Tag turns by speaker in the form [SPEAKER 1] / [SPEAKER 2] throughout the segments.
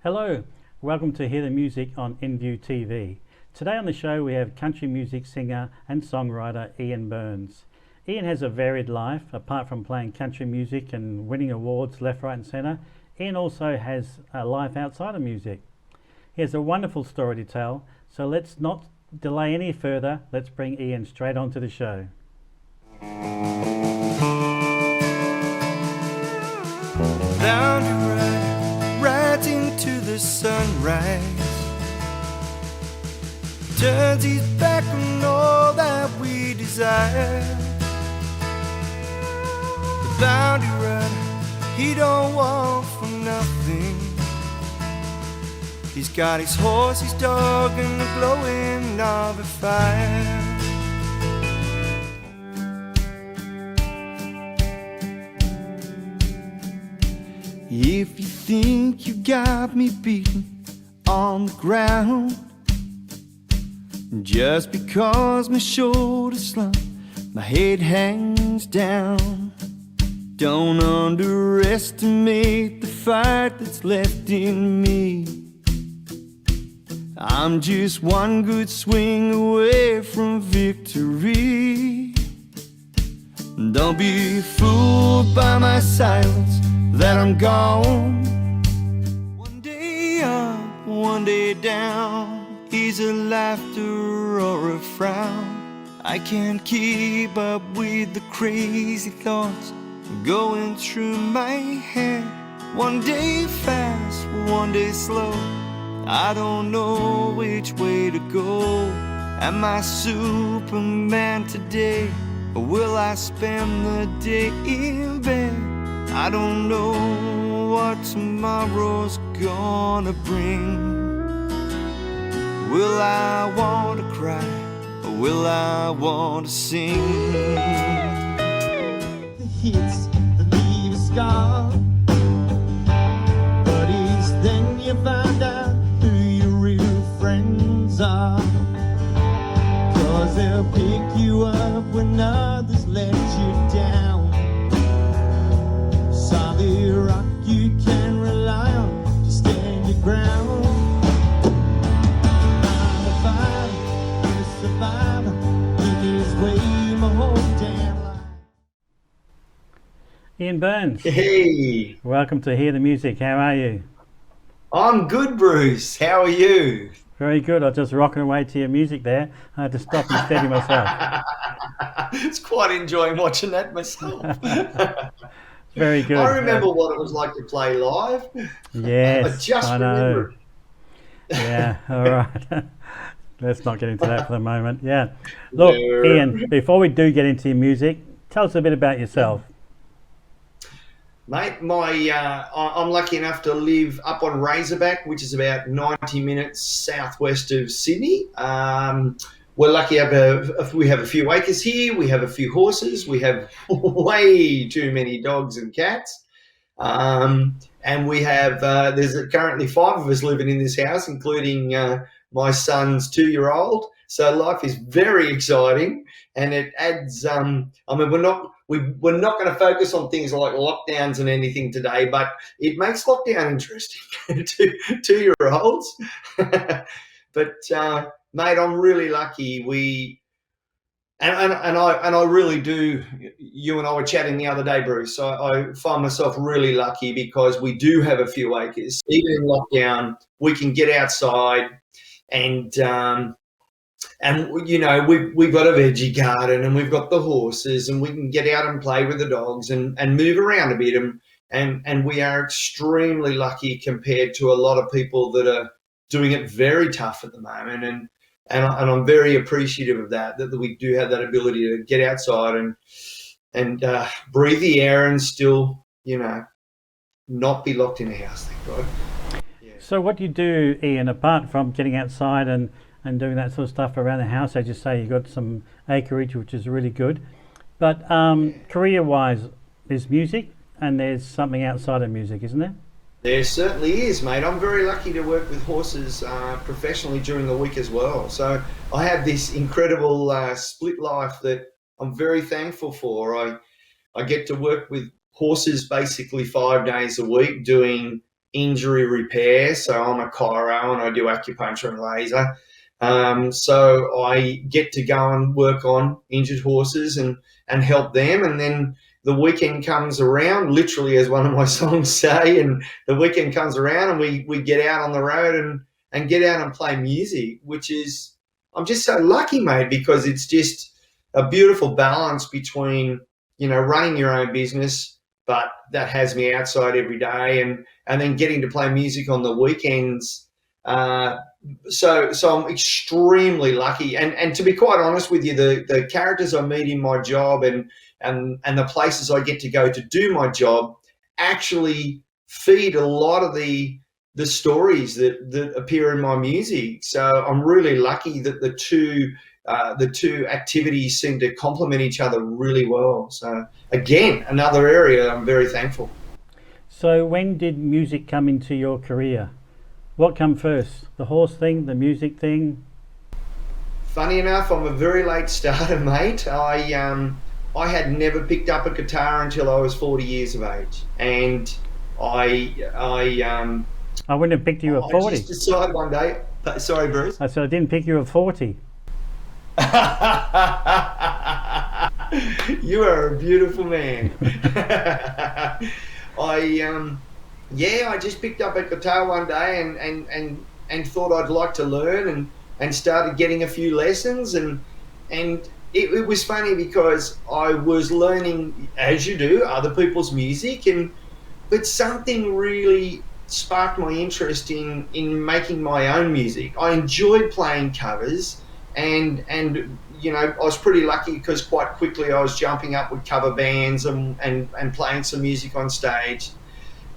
[SPEAKER 1] Hello, welcome to Hear the Music on InView TV. Today on the show we have country music singer and songwriter Ian Burns. Ian has a varied life. Apart from playing country music and winning awards left, right and centre, Ian also has a life outside of music. He has a wonderful story to tell, so let's not delay any further. Let's bring Ian straight onto the show.
[SPEAKER 2] Down to right into the sunrise. Turns his back on all that we desire. The bounty runner, he don't want for nothing. He's got his horse, his dog, and the glowing of a fire. If you think you got me beaten on the ground, just because my shoulders slump, my head hangs down, don't underestimate the fight that's left in me. I'm just one good swing away from victory. Don't be fooled by my silence that I'm gone. One day up, one day down, is a laughter or a frown. I can't keep up with the crazy thoughts going through my head. One day fast, one day slow, I don't know which way to go. Am I Superman today, or will I spend the day in bed? I don't know what tomorrow's gonna bring. Will I want to cry, or will I want to sing? The hits that leave a scar, but it's then you find out who your real friends are. 'Cause they'll pick you up when others let you down. Solid rock you can rely on to stand your ground. I'm a fighter, a survivor, in his way my whole damn life.
[SPEAKER 1] Ian Burns,
[SPEAKER 3] Hey,
[SPEAKER 1] welcome to Hear the Music. How are you?
[SPEAKER 3] I'm good, Bruce. How are you?
[SPEAKER 1] Very good. I was just rocking away to your music there. I had to stop and steady myself.
[SPEAKER 3] It's quite enjoying watching that myself.
[SPEAKER 1] Very good.
[SPEAKER 3] I remember what it was like to play live.
[SPEAKER 1] Yes,
[SPEAKER 3] I just
[SPEAKER 1] I know.
[SPEAKER 3] remember it.
[SPEAKER 1] Yeah, all right. Let's not get into that for the moment. Yeah. Look,
[SPEAKER 3] No.
[SPEAKER 1] Ian, before we do get into your music, tell us a bit about yourself.
[SPEAKER 3] Mate, I'm lucky enough to live up on Razorback, which is about 90 minutes southwest of Sydney. We're lucky we have a few acres here. We have a few horses. We have way too many dogs and cats. And we have, there's currently 5 of us living in this house, including my son's 2-year-old. So life is very exciting, and it adds, I mean, we're not going to focus on things like lockdowns and anything today, but it makes lockdown interesting to 2-year-olds. But, mate, I'm really lucky. And I really do. You and I were chatting the other day, Bruce. So I find myself really lucky because we do have a few acres. Even in lockdown, we can get outside, and you know, we've got a veggie garden, and we've got the horses, and we can get out and play with the dogs and move around a bit. And we are extremely lucky compared to a lot of people that are doing it very tough at the moment. And I'm very appreciative of that we do have that ability to get outside and breathe the air and still, you know, not be locked in a house, thank God. Yeah.
[SPEAKER 1] So what do you do, Ian, apart from getting outside and doing that sort of stuff around the house? As you say, you've got some acreage, which is really good. But career-wise, there's music and there's something outside of music, isn't there?
[SPEAKER 3] There certainly is, mate. I'm very lucky to work with horses professionally during the week as well. So I have this incredible split life that I'm very thankful for. I get to work with horses basically 5 days a week doing injury repair. So I'm a chiro and I do acupuncture and laser. So I get to go and work on injured horses and help them. And then the weekend comes around, literally as one of my songs say, and the weekend comes around and we get out on the road and get out and play music, which is, I'm just so lucky, mate, because it's just a beautiful balance between, running your own business, but that has me outside every day and then getting to play music on the weekends. So I'm extremely lucky. And to be quite honest with you, the characters I meet in my job and the places I get to go to do my job actually feed a lot of the stories that appear in my music. So I'm really lucky that the two activities seem to complement each other really well. So again, another area I'm very thankful.
[SPEAKER 1] So when did music come into your career? What come first, the horse thing, the music thing?
[SPEAKER 3] Funny enough, I'm a very late starter, mate. I had never picked up a guitar until I was 40 years of age, and I
[SPEAKER 1] wouldn't have picked you at 40.
[SPEAKER 3] I just decided one day. Sorry, Bruce.
[SPEAKER 1] I said I didn't pick you at 40.
[SPEAKER 3] You are a beautiful man. I just picked up a guitar one day and thought I'd like to learn and started getting a few lessons and it was funny because I was learning, as you do, other people's music but something really sparked my interest in making my own music. I enjoyed playing covers and I was pretty lucky because quite quickly I was jumping up with cover bands and playing some music on stage.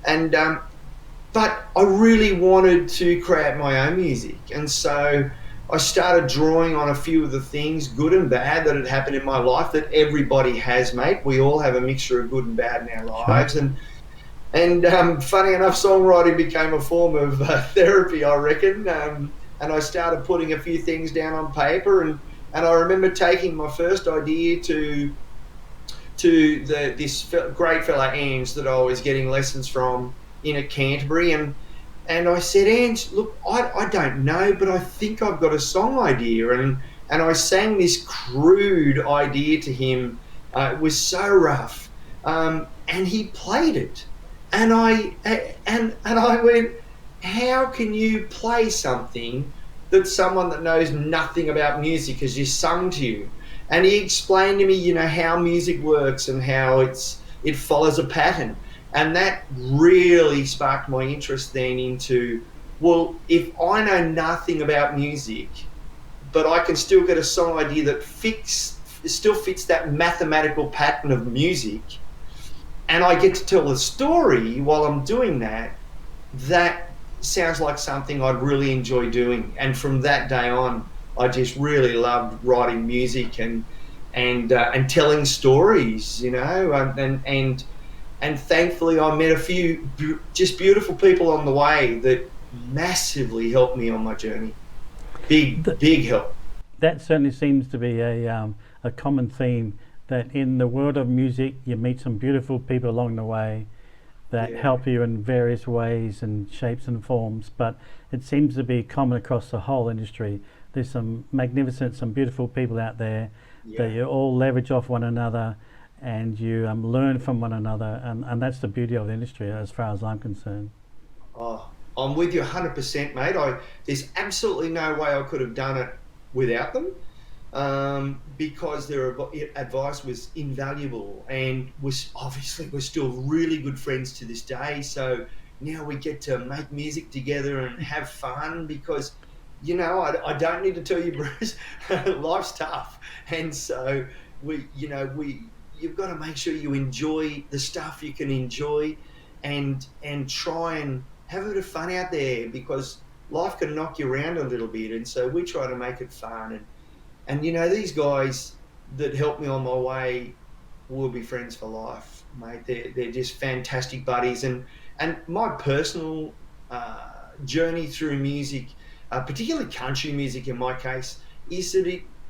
[SPEAKER 3] But I really wanted to create my own music. And so I started drawing on a few of the things, good and bad, that had happened in my life that everybody has, mate. We all have a mixture of good and bad in our lives.
[SPEAKER 1] Sure.
[SPEAKER 3] And funny enough, songwriting became a form of therapy, I reckon. And I started putting a few things down on paper. And I remember taking my first idea to this great fella, Ange, that I was getting lessons from in Canterbury. And I said, Ange, look, I don't know, but I think I've got a song idea. And I sang this crude idea to him. It was so rough. And he played it. And I went, how can you play something that someone that knows nothing about music has just sung to you? And he explained to me, how music works and how it follows a pattern. And that really sparked my interest then into, well, if I know nothing about music, but I can still get a song idea that still fits that mathematical pattern of music, and I get to tell the story while I'm doing that, that sounds like something I'd really enjoy doing. And from that day on, I just really loved writing music and telling stories, and thankfully I met a few just beautiful people on the way that massively helped me on my journey. Big help.
[SPEAKER 1] That certainly seems to be a common theme, that in the world of music you meet some beautiful people along the way that help you in various ways and shapes and forms, but it seems to be common across the whole industry. There's some magnificent, some beautiful people out there that you all leverage off one another and you learn from one another, and that's the beauty of the industry as far as I'm concerned.
[SPEAKER 3] Oh, I'm with you 100%, mate. There's absolutely no way I could have done it without them, because their advice was invaluable, and we're still really good friends to this day. So now we get to make music together and have fun because, I don't need to tell you, Bruce, life's tough, and so you've got to make sure you enjoy the stuff you can enjoy and try and have a bit of fun out there, because life can knock you around a little bit, and so we try to make it fun. And these guys that helped me on my way will be friends for life, mate. They're just fantastic buddies. And my personal journey through music, particularly country music in my case, is that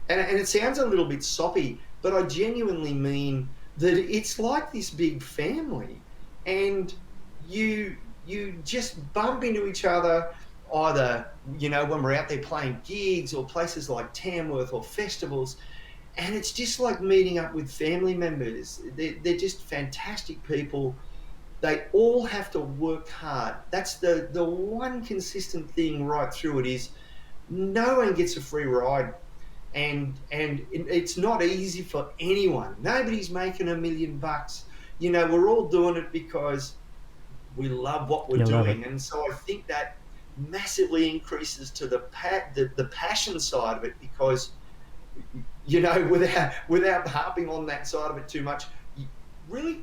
[SPEAKER 3] it sounds a little bit soppy, but I genuinely mean that it's like this big family, and you you just bump into each other either, when we're out there playing gigs or places like Tamworth or festivals, and it's just like meeting up with family members. They're just fantastic people. They all have to work hard. That's the one consistent thing right through it is no one gets a free ride. And it's not easy for anyone. Nobody's making $1 million. We're all doing it because we love what we're doing. And so I think that massively increases to the passion side of it, because without harping on that side of it too much,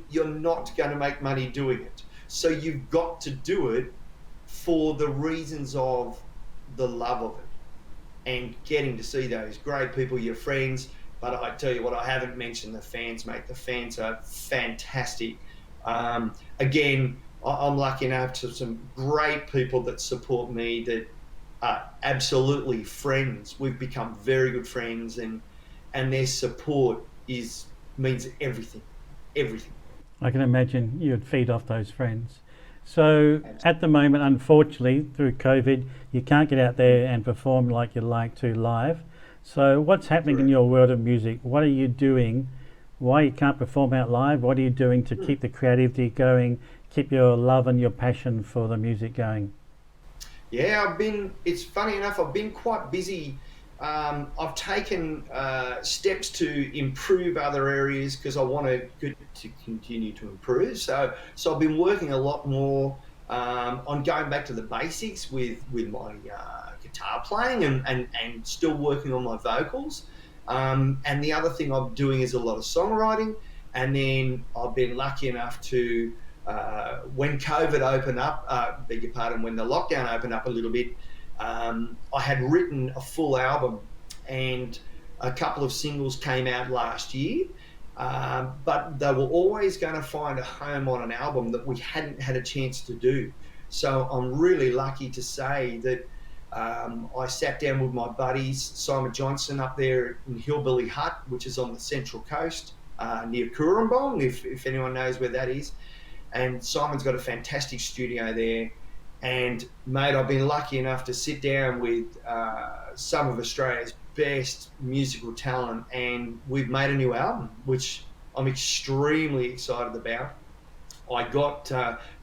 [SPEAKER 3] you're not going to make money doing it. So you've got to do it for the reasons of the love of it and getting to see those great people, your friends. But I tell you what, I haven't mentioned the fans, mate. The fans are fantastic. Again, I'm lucky enough to have some great people that support me that are absolutely friends. We've become very good friends, and their support means everything. Everything.
[SPEAKER 1] I can imagine you'd feed off those friends. So at the moment, unfortunately, through COVID, you can't get out there and perform like you'd like to live. So what's happening in your world of music? What are you doing? Why you can't perform out live? What are you doing to keep the creativity going, keep your love and your passion for the music going?
[SPEAKER 3] Yeah, it's funny enough, I've been quite busy. I've taken steps to improve other areas because I want to continue to improve. So I've been working a lot more on going back to the basics with my guitar playing and still working on my vocals. And the other thing I'm doing is a lot of songwriting. And then I've been lucky enough to, when COVID opened up, when the lockdown opened up a little bit, I had written a full album, and a couple of singles came out last year, but they were always going to find a home on an album that we hadn't had a chance to do. So I'm really lucky to say that I sat down with my buddies, Simon Johnson up there in Hillbilly Hut, which is on the Central Coast, near Cooranbong, if anyone knows where that is. And Simon's got a fantastic studio there. And, mate, I've been lucky enough to sit down with some of Australia's best musical talent, and we've made a new album, which I'm extremely excited about. I got,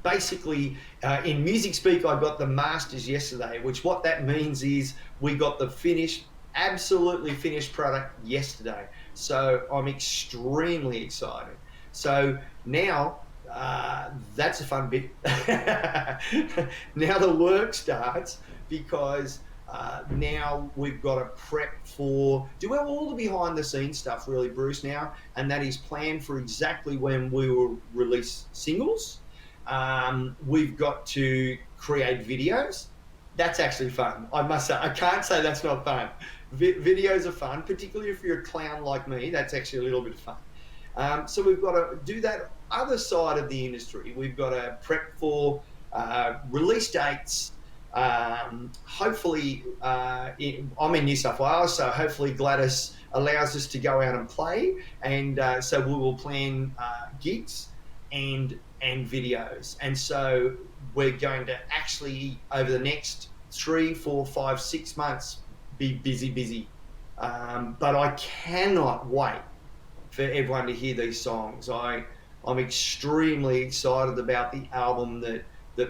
[SPEAKER 3] basically, in music speak, I got the masters yesterday, which what that means is we got the absolutely finished product yesterday. So I'm extremely excited. So now... that's a fun bit. Now the work starts, because now we've got to prep for do all the behind the scenes stuff really, Bruce, now, and that is planned for exactly when we will release singles. We've got to create videos. That's actually fun. I must say, I can't say that's not fun. Videos are fun, particularly if you're a clown like me. That's actually a little bit of fun. So we've got to do that other side of the industry. We've got to prep for release dates. Hopefully, I'm in New South Wales, so hopefully Gladys allows us to go out and play, and so we will plan gigs and videos. And so we're going to actually, over the next 3, 4, 5, 6 months, be busy. But I cannot wait for everyone to hear these songs. I'm extremely excited about the album that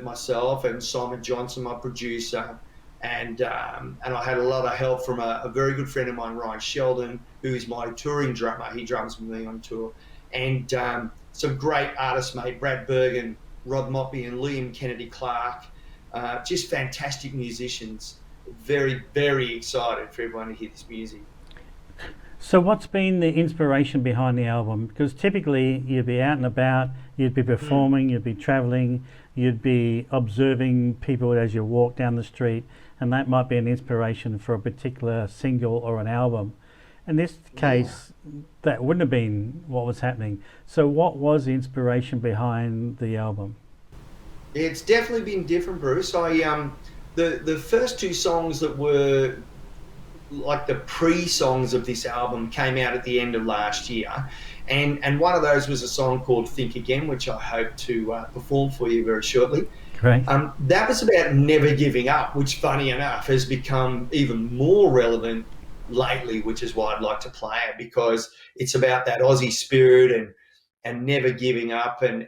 [SPEAKER 3] myself and Simon Johnson, my producer, and I had a lot of help from a very good friend of mine, Ryan Sheldon, who is my touring drummer. He drums with me on tour. And some great artists, mate, Brad Bergen, Rod Moppy and Liam Kennedy Clark, just fantastic musicians. Very, very excited for everyone to hear this music.
[SPEAKER 1] So what's been the inspiration behind the album? Because typically you'd be out and about, you'd be performing, you'd be travelling, you'd be observing people as you walk down the street, and that might be an inspiration for a particular single or an album. In this case, that wouldn't have been what was happening. So what was the inspiration behind the album?
[SPEAKER 3] It's definitely been different, Bruce. The first 2 songs that were like the pre-songs of this album came out at the end of last year, and one of those was a song called Think Again, which I hope to perform for you very shortly.
[SPEAKER 1] Great.
[SPEAKER 3] That was about never giving up, which, funny enough, has become even more relevant lately, which is why I'd like to play it, because it's about that Aussie spirit and never giving up and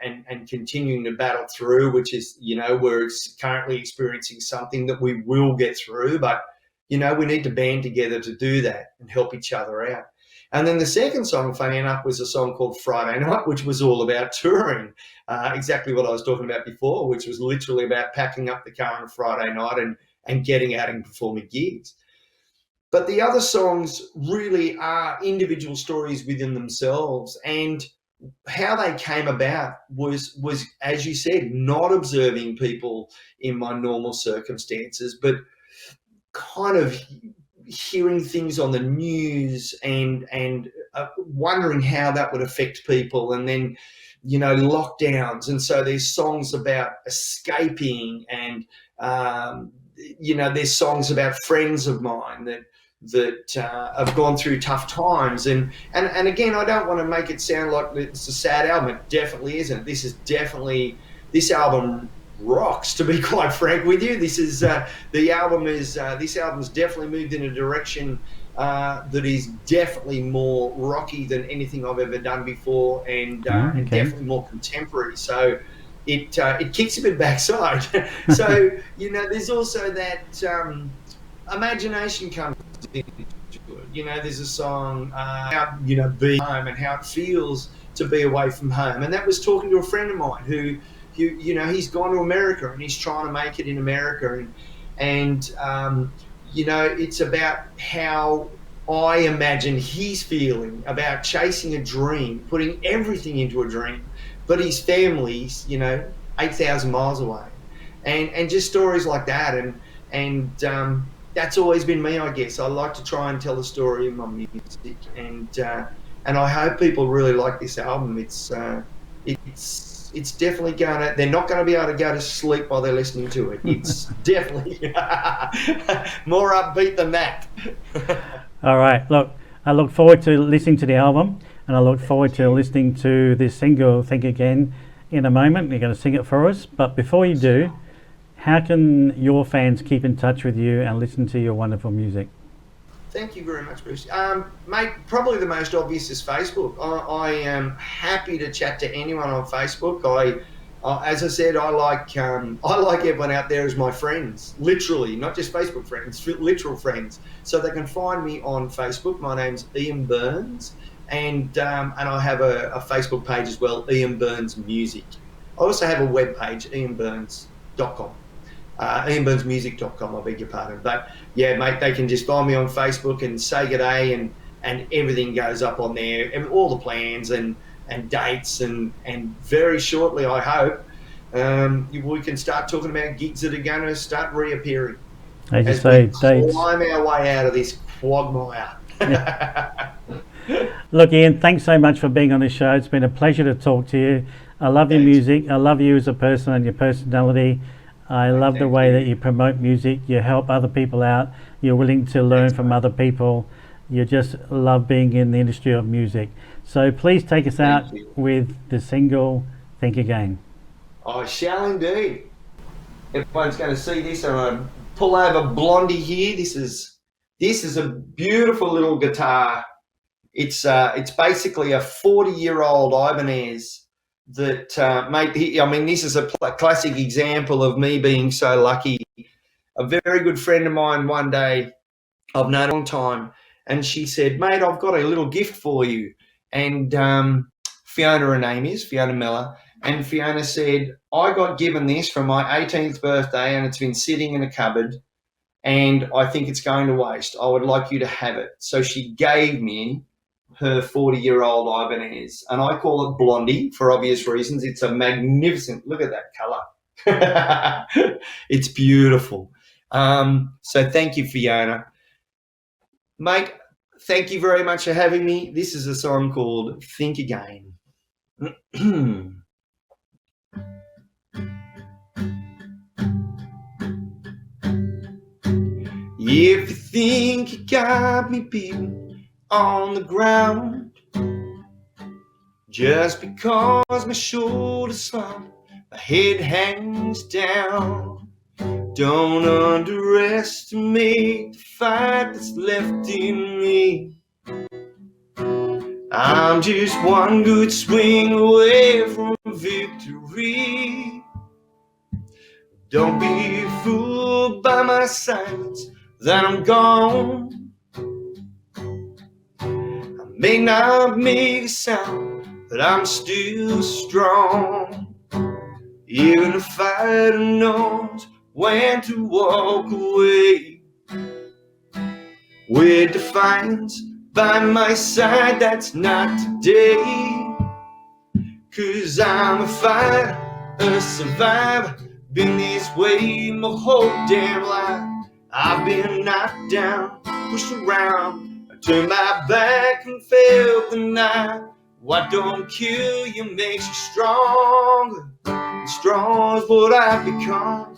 [SPEAKER 3] continuing to battle through, which is, you know, we're currently experiencing something that we will get through, but, you know, we need to band together to do that and help each other out. And then the second song, funny enough, was a song called Friday Night, which was all about touring, exactly what I was talking about before, which was literally about packing up the car on a Friday night and getting out and performing gigs. But the other songs really are individual stories within themselves, and how they came about was, as you said, not observing people in my normal circumstances, but kind of hearing things on the news and wondering how that would affect people, and then, you know, lockdowns. And so there's songs about escaping, and you know, there's songs about friends of mine that have gone through tough times, and again, I don't want to make it sound like it's a sad album. It definitely isn't. This album rocks, to be quite frank with you. This album's definitely moved in a direction that is definitely more rocky than anything I've ever done before, and definitely more contemporary. So it kicks a bit backside. So, you know, there's also that imagination comes into it. You know, there's a song, how, you know, be home and how it feels to be away from home. And that was talking to a friend of mine who you know, he's gone to America and he's trying to make it in America. And you know, it's about how I imagine he's feeling about chasing a dream, putting everything into a dream, but his family's, you know, 8,000 miles away. And just stories like that. And that's always been me, I guess. I like to try and tell the story in my music, and I hope people really like this album. It's definitely they're not going to be able to go to sleep while they're listening to it. It's definitely more upbeat than that.
[SPEAKER 1] All right. Look, I look forward to listening to the album, and I look forward to listening to this single, Think Again, in a moment. You're going to sing it for us. But before you do, how can your fans keep in touch with you and listen to your wonderful music?
[SPEAKER 3] Thank you very much, Bruce. Mate, probably the most obvious is Facebook. I am happy to chat to anyone on Facebook. As I said, I like everyone out there as my friends, literally, not just Facebook friends, literal friends. So they can find me on Facebook. My name's Ian Burns, and I have a Facebook page as well, Ian Burns Music. I also have a web page, ianburns.com. ianburnsmusic.com, I beg your pardon. But yeah, mate, they can just find me on Facebook and say good day, and everything goes up on there, and all the plans and dates, and very shortly, I hope, we can start talking about gigs that are going to start reappearing
[SPEAKER 1] as you say, dates.
[SPEAKER 3] Climb our way out of this quagmire.
[SPEAKER 1] Yeah. Look, Ian, thanks so much for being on the show. It's been a pleasure to talk to you. I love your music. I love you as a person and your personality. I love the way that you promote music. You help other people out. You're willing to learn from other people. You just love being in the industry of music. So please take us out with the single, Think Again.
[SPEAKER 3] I shall indeed. Everyone's going to see this. I'm going to pull over Blondie here. This is a beautiful little guitar. It's basically a 40-year-old Ibanez that I mean, this is a classic example of me being so lucky. A very good friend of mine one day, I've known a long time, and she said, mate, I've got a little gift for you. And Fiona, her name is, Fiona Meller, and Fiona said, I got given this for my 18th birthday, and it's been sitting in a cupboard, and I think it's going to waste. I would like you to have it. So she gave me her 40-year-old Ibanez, and I call it Blondie for obvious reasons. It's a magnificent, look at that colour. It's beautiful. So thank you, Fiona. Mate, thank you very much for having me. This is a song called Think Again. If you think you got me beaten on the ground, just because my shoulders slump my head hangs down. Don't underestimate the fight that's left in me. I'm just one good swing away from victory. Don't be fooled by my silence that I'm gone. I may not make a sound, but I'm still strong. Even a fighter knows when to walk away. With defiance by my side, that's not today. 'Cause I'm a fighter, a survivor. Been this way my whole damn life. I've been knocked down, pushed around. I turned my back and felt the knife. What don't kill you makes you stronger. And strong is what I've become.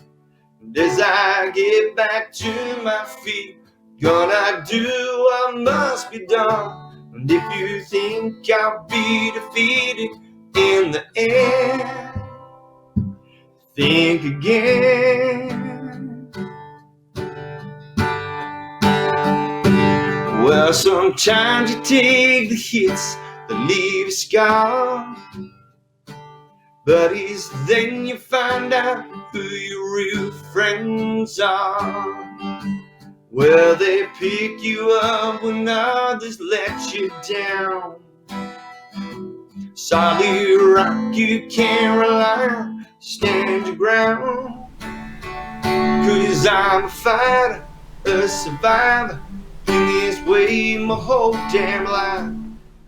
[SPEAKER 3] And as I get back to my feet, gonna do what must be done. And if you think I'll be defeated in the end, think again. Well, sometimes you take the hits that leave a scar, but it's then you find out who your real friends are. Well, they pick you up when others let you down. Solid rock you can't rely on, stand your ground. 'Cause I'm a fighter, a survivor. Been this way my whole damn life.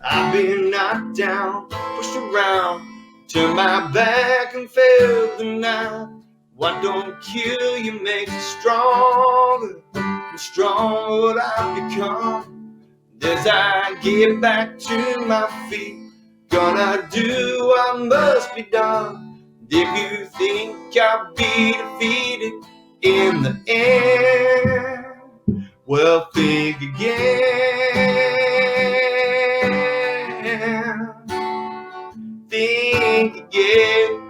[SPEAKER 3] I've been knocked down, pushed around, turned my back and felt the knife. What don't kill you makes you stronger. And strong what I've become. As I get back to my feet, gonna do what must be done. If you think I'll be defeated in the end, well, think again. Think again.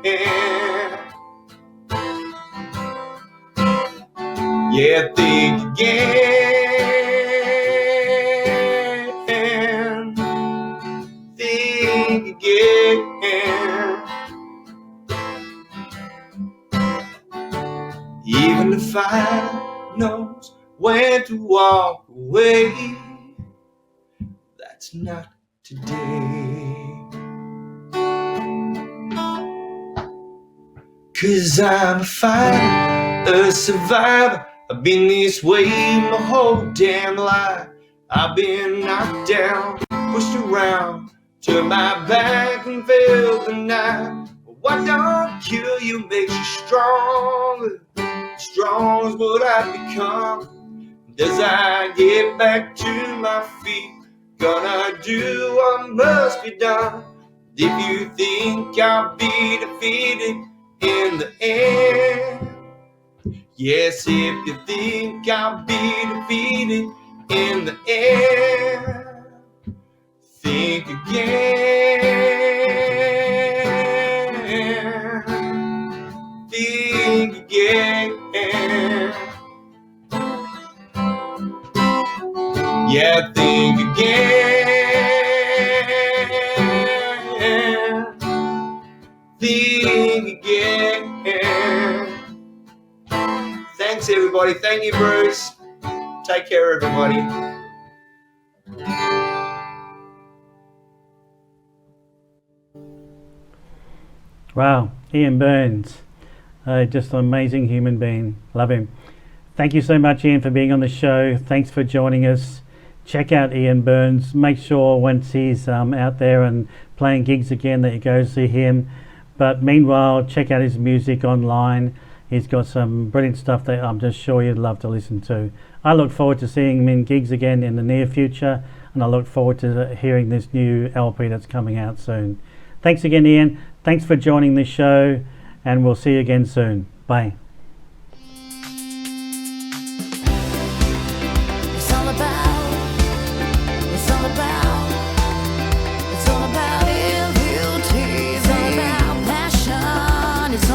[SPEAKER 3] Yeah, think again. Think again. Even the fire knows when to walk away. That's not today. 'Cause I'm a fighter, a survivor. I've been this way my whole damn life. I've been knocked down, pushed around, turned my back and felt the knife. What don't kill you makes you stronger. Strong is what I've become. As I get back to my feet, gonna do what must be done. If you think I'll be defeated in the end, yes, if you think I'll be defeated in the end, think again. Think again. Yeah, think again. Think again. Thanks, everybody. Thank you, Bruce. Take care, everybody.
[SPEAKER 1] Wow, Ian Burns, just an amazing human being. Love him. Thank you so much, Ian, for being on the show. Thanks for joining us. Check out Ian Burns. Make sure once he's out there and playing gigs again that you go see him. But meanwhile, check out his music online. He's got some brilliant stuff that I'm just sure you'd love to listen to. I look forward to seeing him in gigs again in the near future, and I look forward to hearing this new LP that's coming out soon. Thanks again, Ian. Thanks for joining the show, and we'll see you again soon. Bye.
[SPEAKER 4] It's all about passion. It's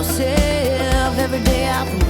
[SPEAKER 4] yourself every day out the